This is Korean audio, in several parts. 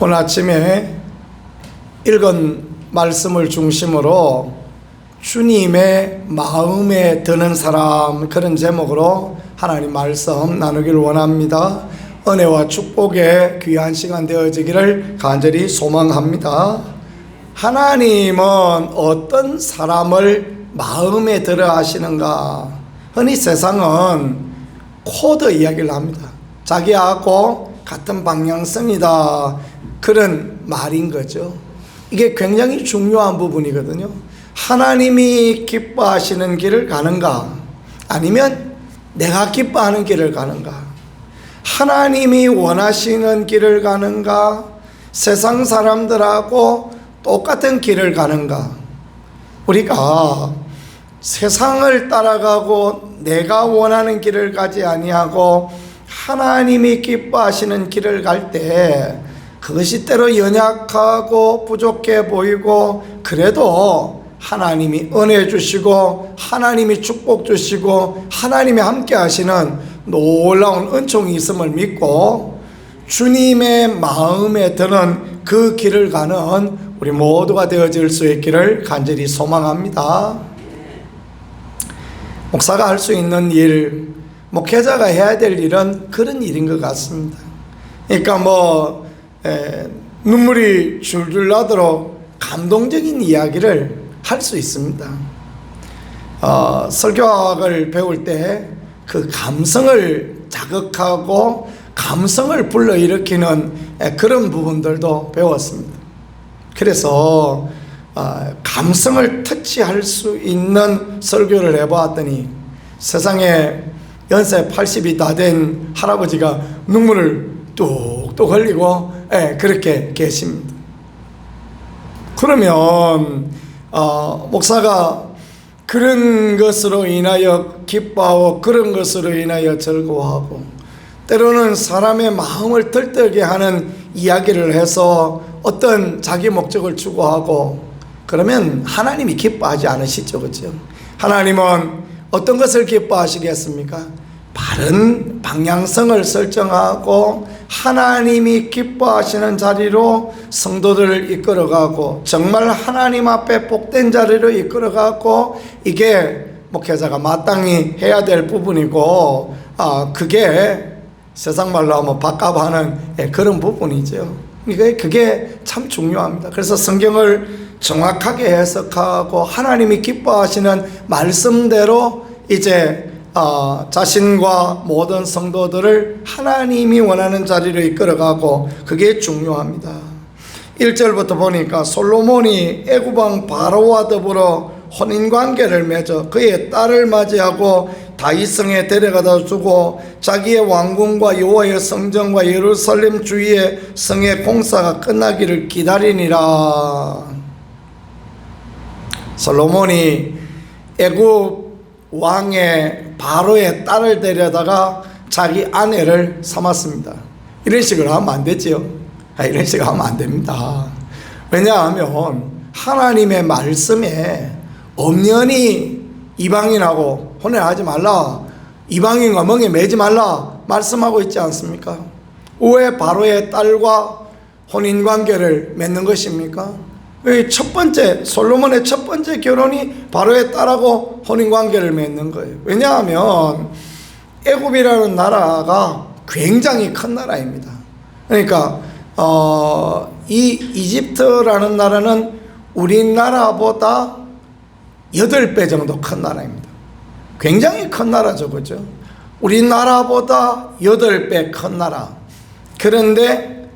오늘 아침에 읽은 말씀을 중심으로 주님의 마음에 드는 사람, 그런 제목으로 하나님 말씀 나누기를 원합니다. 은혜와 축복의 귀한 시간 되어지기를 간절히 소망합니다. 하나님은 어떤 사람을 마음에 들어 하시는가? 흔히 세상은 코드 이야기를 합니다. 자기하고 같은 방향성이다, 그런 말인 거죠. 이게 굉장히 중요한 부분이거든요. 하나님이 기뻐하시는 길을 가는가, 아니면 내가 기뻐하는 길을 가는가, 하나님이 원하시는 길을 가는가, 세상 사람들하고 똑같은 길을 가는가. 우리가 세상을 따라가고 내가 원하는 길을 가지 아니하고 하나님이 기뻐하시는 길을 갈 때 그것이 때로 연약하고 부족해 보이고, 그래도 하나님이 은혜 주시고 하나님이 축복 주시고 하나님이 함께 하시는 놀라운 은총이 있음을 믿고 주님의 마음에 드는 그 길을 가는 우리 모두가 되어질 수 있기를 간절히 소망합니다. 목사가 할 수 있는 일, 목회자가 해야 될 일은 그런 일인 것 같습니다. 그러니까 눈물이 줄줄 나도록 감동적인 이야기를 할 수 있습니다. 설교학을 배울 때 그 감성을 자극하고 감성을 불러일으키는 그런 부분들도 배웠습니다. 그래서 감성을 터치할 수 있는 설교를 해보았더니 세상에 연세 80이 다 된 할아버지가 눈물을 뚝뚝 흘리고 그렇게 계십니다. 그러면 목사가 그런 것으로 인하여 기뻐하고 그런 것으로 인하여 즐거워하고 때로는 사람의 마음을 들뜨게 하는 이야기를 해서 어떤 자기 목적을 추구하고 그러면 하나님이 기뻐하지 않으시죠, 그렇죠? 하나님은 어떤 것을 기뻐하시겠습니까? 바른 방향성을 설정하고 하나님이 기뻐하시는 자리로 성도들을 이끌어가고 정말 하나님 앞에 복된 자리로 이끌어가고, 이게 목회자가 마땅히 해야 될 부분이고, 그게 세상 말로 하면 밥값하는 그런 부분이죠. 그게 참 중요합니다. 그래서 성경을 정확하게 해석하고 하나님이 기뻐하시는 말씀대로 이제 자신과 모든 성도들을 하나님이 원하는 자리로 이끌어가고, 그게 중요합니다. 1절부터 보니까 솔로몬이 애굽왕 바로와 더불어 혼인관계를 맺어 그의 딸을 맞이하고 다윗성에 데려가다 주고 자기의 왕궁과 여호와의 성전과 예루살렘 주위의 성의 공사가 끝나기를 기다리니라. 솔로몬이 애굽 왕의 바로의 딸을 데려다가 자기 아내를 삼았습니다. 이런 식으로 하면 안 되죠. 이런 식으로 하면 안 됩니다. 왜냐하면 하나님의 말씀에 엄연히 이방인하고 혼인하지 말라, 이방인과 멍에 매지 말라 말씀하고 있지 않습니까? 왜 바로의 딸과 혼인관계를 맺는 것입니까? 첫 번째, 솔로몬의 첫 번째 결혼이 바로의 딸하고 혼인관계를 맺는 거예요. 왜냐하면 애굽이라는 나라가 굉장히 큰 나라입니다. 그러니까 이 이집트라는 나라는 우리나라보다 8배 정도 큰 나라입니다. 굉장히 큰 나라죠, 그죠? 우리나라보다 8배 큰 나라. 그런데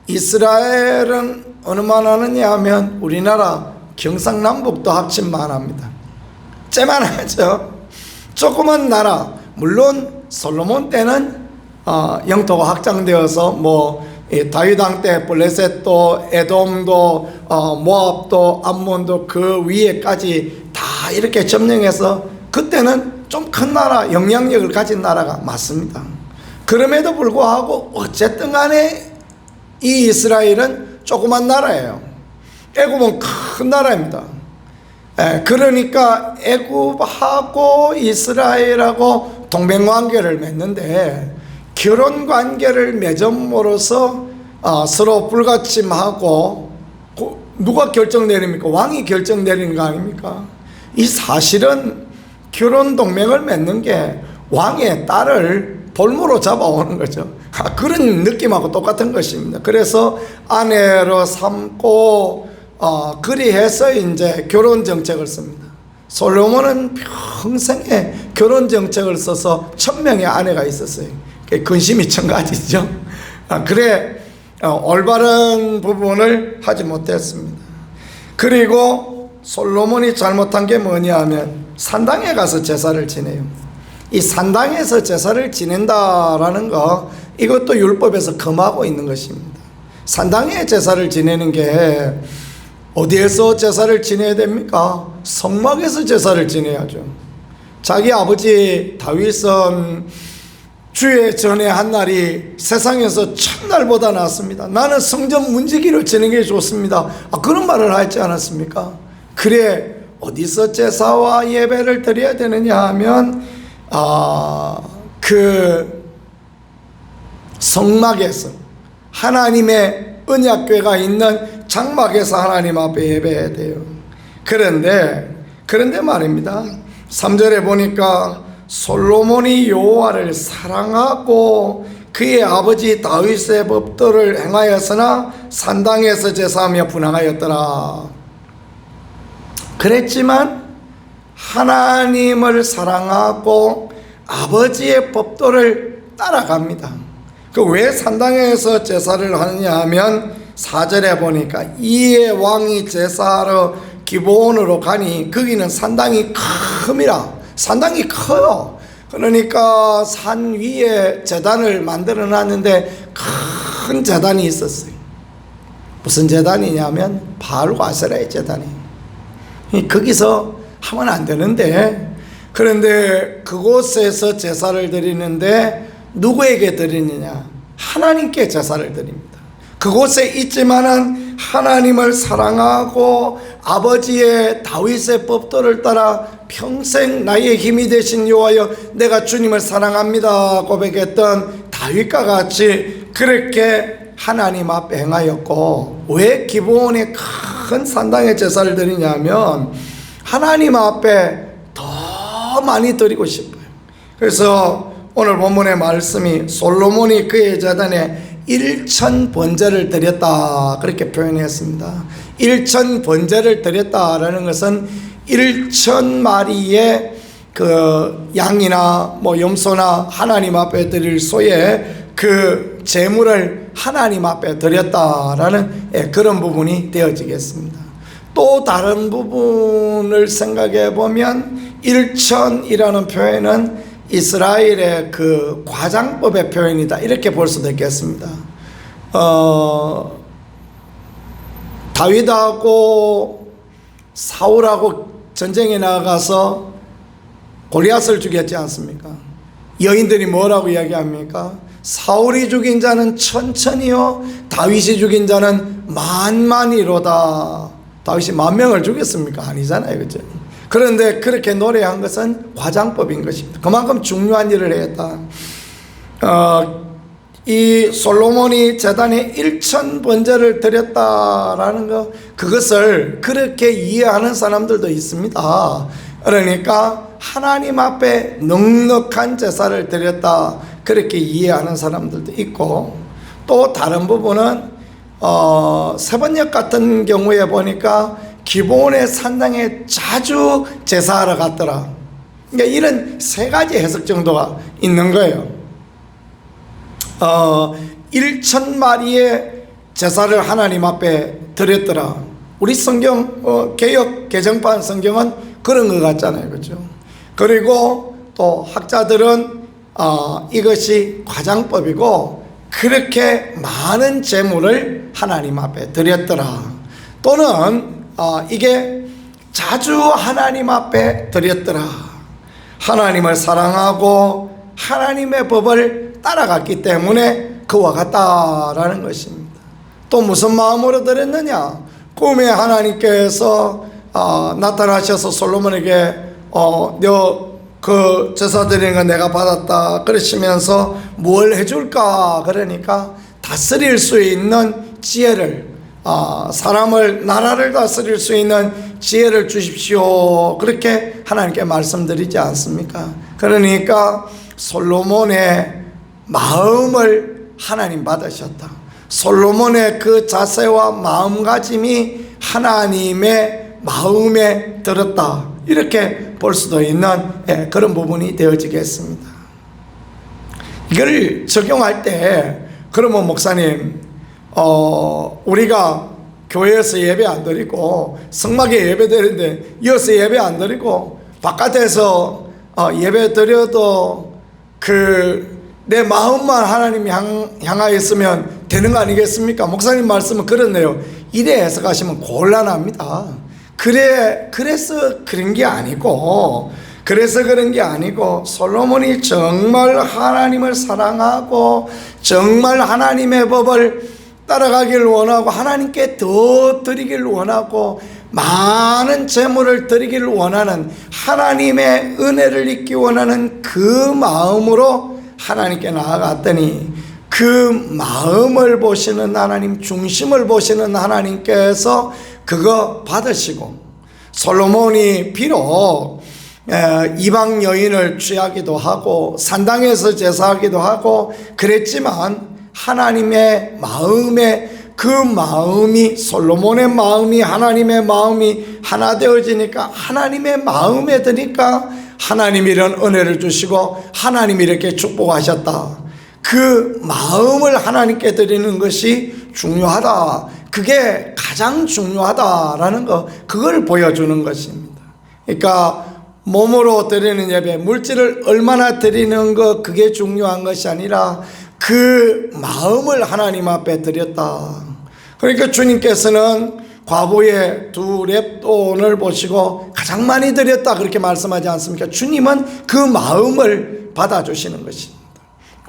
이스라엘은 어느만 하느냐 하면 우리나라 경상남북도 합친만 합니다. 째만하죠. 조그만 나라. 물론 솔로몬 때는 영토가 확장되어서 다윗 왕 때 블레셋도 에돔도 모압도 암몬도 그 위에까지 다 이렇게 점령해서 그때는 좀 큰 나라, 영향력을 가진 나라가 맞습니다. 그럼에도 불구하고 어쨌든 간에 이 이스라엘은 조그만 나라예요. 애굽은 큰 나라입니다. 그러니까 애굽하고 이스라엘하고 동맹관계를 맺는데 결혼관계를 맺음으로써 서로 불가침하고 누가 결정 내립니까? 왕이 결정 내리는 거 아닙니까? 이 사실은 결혼 동맹을 맺는 게 왕의 딸을 볼모로 잡아오는 거죠. 그런 느낌하고 똑같은 것입니다. 그래서 아내로 삼고 그리해서 이제 결혼 정책을 씁니다. 솔로몬은 평생에 결혼 정책을 써서 1000명의 아내가 있었어요. 근심이 1000가지죠. 그래 올바른 부분을 하지 못했습니다. 그리고 솔로몬이 잘못한 게 뭐냐 하면 산당에 가서 제사를 지내요. 이 산당에서 제사를 지낸다라는 거, 이것도 율법에서 금하고 있는 것입니다. 산당에 제사를 지내는 게 어디에서 제사를 지내야 됩니까? 성막에서 제사를 지내야죠. 자기 아버지 다윗은 주의 전에 한 날이 세상에서 천날보다 낫습니다. 나는 성전 문지기를 지는 게 좋습니다. 그런 말을 하지 않았습니까? 그래, 어디서 제사와 예배를 드려야 되느냐 하면 그 성막에서, 하나님의 언약궤가 있는 장막에서 하나님 앞에 예배해야 돼요. 그런데 말입니다. 3절에 보니까 솔로몬이 여호와를 사랑하고 그의 아버지 다윗의 법도를 행하였으나 산당에서 제사하며 분향하였더라. 그랬지만 하나님을 사랑하고 아버지의 법도를 따라갑니다. 왜 산당에서 제사를 하느냐 하면 4절에 보니까 이에 왕이 제사하러 기브온으로 가니 거기는 산당이 큽니다. 산당이 커요. 그러니까 산 위에 제단을 만들어 놨는데 큰 제단이 있었어요. 무슨 제단이냐면 바알과 아세라의 제단이에요. 거기서 하면 안 되는데, 그런데 그곳에서 제사를 드리는데 누구에게 드리느냐? 하나님께 제사를 드립니다. 그곳에 있지만은 하나님을 사랑하고 아버지의 다윗의 법도를 따라 평생 나의 힘이 되신 여호와여 내가 주님을 사랑합니다 고백했던 다윗과 같이 그렇게 하나님 앞에 행하였고, 왜 기브온의 큰 산당에 제사를 드리냐면 하나님 앞에 더 많이 드리고 싶어요. 그래서 오늘 본문의 말씀이 솔로몬이 그의 제단에 1000번제를 드렸다 그렇게 표현했습니다. 1000번제를 드렸다라는 것은 1000마리의 그 양이나 염소나 하나님 앞에 드릴 소의 그 제물을 하나님 앞에 드렸다라는 그런 부분이 되어지겠습니다. 또 다른 부분을 생각해 보면 1000이라는 표현은 이스라엘의 그 과장법의 표현이다 이렇게 볼 수도 있겠습니다. 다윗하고 사울하고 전쟁에 나가서 골리앗을 죽였지 않습니까? 여인들이 뭐라고 이야기합니까? 사울이 죽인 자는 천천히요 다윗이 죽인 자는 만만이로다. 다윗이 10,000명을 죽였습니까? 아니잖아요, 그죠? 그런데 그렇게 노래한 것은 과장법인 것입니다. 그만큼 중요한 일을 했다. 이 솔로몬이 제단에 1000번제를 드렸다라는 것, 그것을 그렇게 이해하는 사람들도 있습니다. 그러니까 하나님 앞에 넉넉한 제사를 드렸다 그렇게 이해하는 사람들도 있고, 또 다른 부분은 세번역 같은 경우에 보니까 기브온의 산당에 자주 제사하러 갔더라. 그러니까 이런 3가지 해석 정도가 있는 거예요. 1000마리의 제사를 하나님 앞에 드렸더라. 우리 성경 개역 개정판 성경은 그런 것 같잖아요, 그렇죠? 그리고 또 학자들은 이것이 과장법이고 그렇게 많은 제물을 하나님 앞에 드렸더라. 또는 이게 자주 하나님 앞에 드렸더라. 하나님을 사랑하고 하나님의 법을 따라갔기 때문에 그와 같다라는 것입니다. 또 무슨 마음으로 드렸느냐? 꿈에 하나님께서 나타나셔서 솔로몬에게 너 그 제사 드리는 거 내가 받았다 그러시면서 뭘 해줄까? 그러니까 다스릴 수 있는 지혜를, 사람을, 나라를 다스릴 수 있는 지혜를 주십시오. 그렇게 하나님께 말씀드리지 않습니까? 그러니까 솔로몬의 마음을 하나님 받으셨다. 솔로몬의 그 자세와 마음가짐이 하나님의 마음에 들었다. 이렇게 볼 수도 있는 그런 부분이 되어지겠습니다. 이걸 적용할 때, 그러면 목사님, 우리가 교회에서 예배 안 드리고 성막에 예배 드리는데 이어서 예배 안 드리고 바깥에서 예배 드려도 내 마음만 하나님 향하였으면 되는 거 아니겠습니까? 목사님 말씀은 그렇네요. 이래 해석하시면 곤란합니다. 그래서 그런 게 아니고, 솔로몬이 정말 하나님을 사랑하고 정말 하나님의 법을 따라가기를 원하고 하나님께 더 드리기를 원하고 많은 재물을 드리기를 원하는, 하나님의 은혜를 잊기 원하는 그 마음으로 하나님께 나아갔더니, 그 마음을 보시는 하나님, 중심을 보시는 하나님께서 그거 받으시고, 솔로몬이 비록 이방 여인을 취하기도 하고 산당에서 제사하기도 하고 그랬지만, 하나님의 마음에, 그 마음이, 솔로몬의 마음이 하나님의 마음이 하나 되어지니까, 하나님의 마음에 드니까 하나님이 이런 은혜를 주시고 하나님이 이렇게 축복하셨다. 그 마음을 하나님께 드리는 것이 중요하다. 그게 가장 중요하다라는 거, 그걸 보여주는 것입니다. 그러니까 몸으로 드리는 예배, 물질을 얼마나 드리는 것, 그게 중요한 것이 아니라 그 마음을 하나님 앞에 드렸다. 그러니까 주님께서는 과부의 2렙돈을 보시고 가장 많이 드렸다, 그렇게 말씀하지 않습니까? 주님은 그 마음을 받아주시는 것입니다.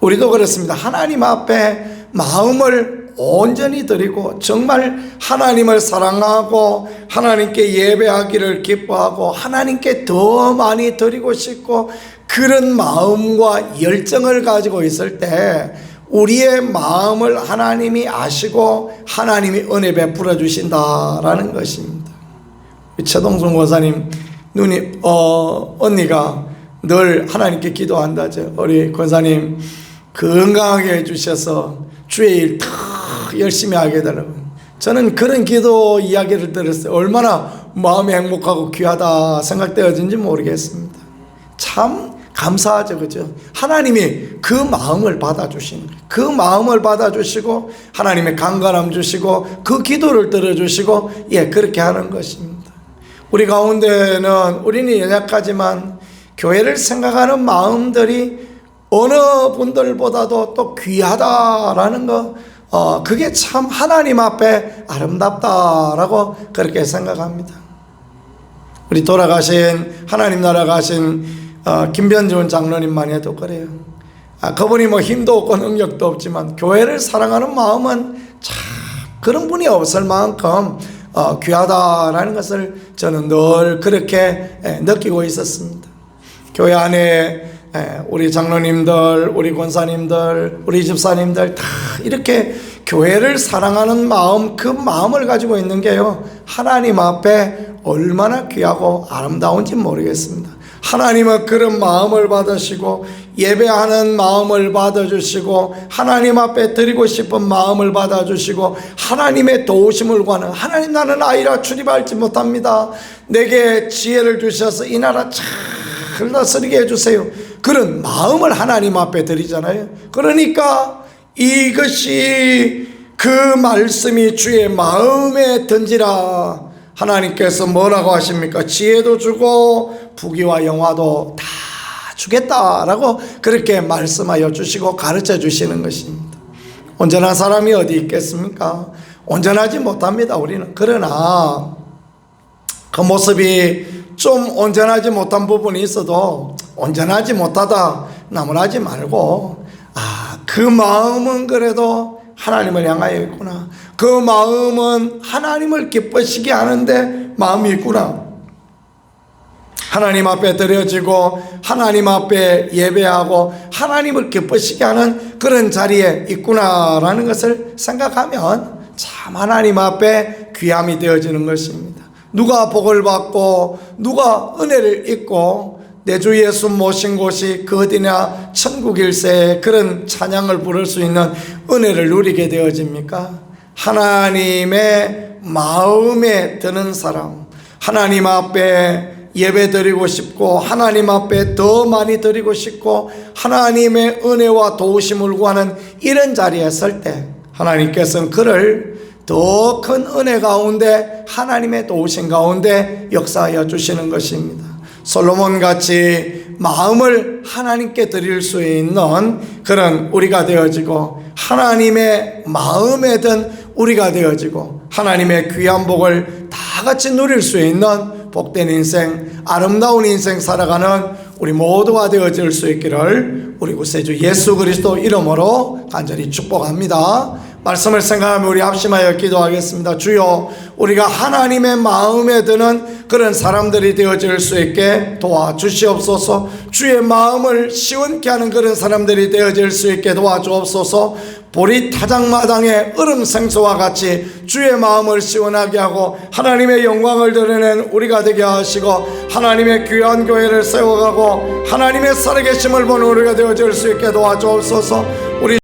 우리도 그렇습니다. 하나님 앞에 마음을 온전히 드리고 정말 하나님을 사랑하고 하나님께 예배하기를 기뻐하고 하나님께 더 많이 드리고 싶고, 그런 마음과 열정을 가지고 있을 때 우리의 마음을 하나님이 아시고 하나님이 은혜 베풀어 주신다라는 것입니다. 최동순 권사님 언니가 늘 하나님께 기도한다죠. 우리 권사님 건강하게 해주셔서 주의 일 더 열심히 하게 되라고. 저는 그런 기도 이야기를 들었어요. 얼마나 마음이 행복하고 귀하다 생각되어진지 모르겠습니다. 참 감사하죠, 그죠? 하나님이 그 마음을 받아주시는 거예요. 그 마음을 받아주시고 하나님의 강건함 주시고 그 기도를 들어주시고, 그렇게 하는 것입니다. 우리 가운데는, 우리는 연약하지만 교회를 생각하는 마음들이 어느 분들보다도 또 귀하다라는 거, 그게 참 하나님 앞에 아름답다라고 그렇게 생각합니다. 우리 돌아가신, 하나님 나라 가신 김변준 장로님만 해도 그래요. 그분이 뭐 힘도 없고 능력도 없지만 교회를 사랑하는 마음은 참 그런 분이 없을 만큼 귀하다라는 것을 저는 늘 그렇게 느끼고 있었습니다. 교회 안에 우리 장로님들, 우리 권사님들, 우리 집사님들 다 이렇게 교회를 사랑하는 마음, 그 마음을 가지고 있는 게요, 하나님 앞에 얼마나 귀하고 아름다운지 모르겠습니다. 하나님은 그런 마음을 받으시고 예배하는 마음을 받아주시고 하나님 앞에 드리고 싶은 마음을 받아주시고 하나님의 도우심을 구하는, 하나님 나는 아이라 출입할지 못합니다, 내게 지혜를 주셔서 이 나라 잘 다스리게 해주세요, 그런 마음을 하나님 앞에 드리잖아요. 그러니까 이것이, 그 말씀이 주의 마음에 든지라. 하나님께서 뭐라고 하십니까? 지혜도 주고 부귀와 영화도 다 주겠다라고 그렇게 말씀하여 주시고 가르쳐 주시는 것입니다. 온전한 사람이 어디 있겠습니까? 온전하지 못합니다, 우리는. 그러나 그 모습이 좀 온전하지 못한 부분이 있어도 온전하지 못하다 나무라지 말고, 그 마음은 그래도 하나님을 향하여 있구나, 그 마음은 하나님을 기쁘시게 하는데 마음이 있구나, 하나님 앞에 드려지고 하나님 앞에 예배하고 하나님을 기쁘시게 하는 그런 자리에 있구나라는 것을 생각하면 참 하나님 앞에 귀함이 되어지는 것입니다. 누가 복을 받고 누가 은혜를 입고 내 주 예수 모신 곳이 그 어디냐 천국일세 그런 찬양을 부를 수 있는 은혜를 누리게 되어집니까? 하나님의 마음에 드는 사람, 하나님 앞에 예배 드리고 싶고 하나님 앞에 더 많이 드리고 싶고 하나님의 은혜와 도우심을 구하는 이런 자리에 설 때 하나님께서는 그를 더 큰 은혜 가운데 하나님의 도우심 가운데 역사하여 주시는 것입니다. 솔로몬같이 마음을 하나님께 드릴 수 있는 그런 우리가 되어지고 하나님의 마음에 든 우리가 되어지고 하나님의 귀한 복을 다 같이 누릴 수 있는 복된 인생, 아름다운 인생 살아가는 우리 모두가 되어질 수 있기를 우리 구세주 예수 그리스도 이름으로 간절히 축복합니다. 말씀을 생각하며 우리 합심하여 기도하겠습니다. 주여, 우리가 하나님의 마음에 드는 그런 사람들이 되어질 수 있게 도와주시옵소서. 주의 마음을 시원케 하는 그런 사람들이 되어질 수 있게 도와주옵소서. 보리 타작마당의 얼음생수와 같이 주의 마음을 시원하게 하고 하나님의 영광을 드러낸 우리가 되게 하시고 하나님의 귀한 교회를 세워가고 하나님의 살아계심을 보는 우리가 되어질 수 있게 도와주옵소서. 우리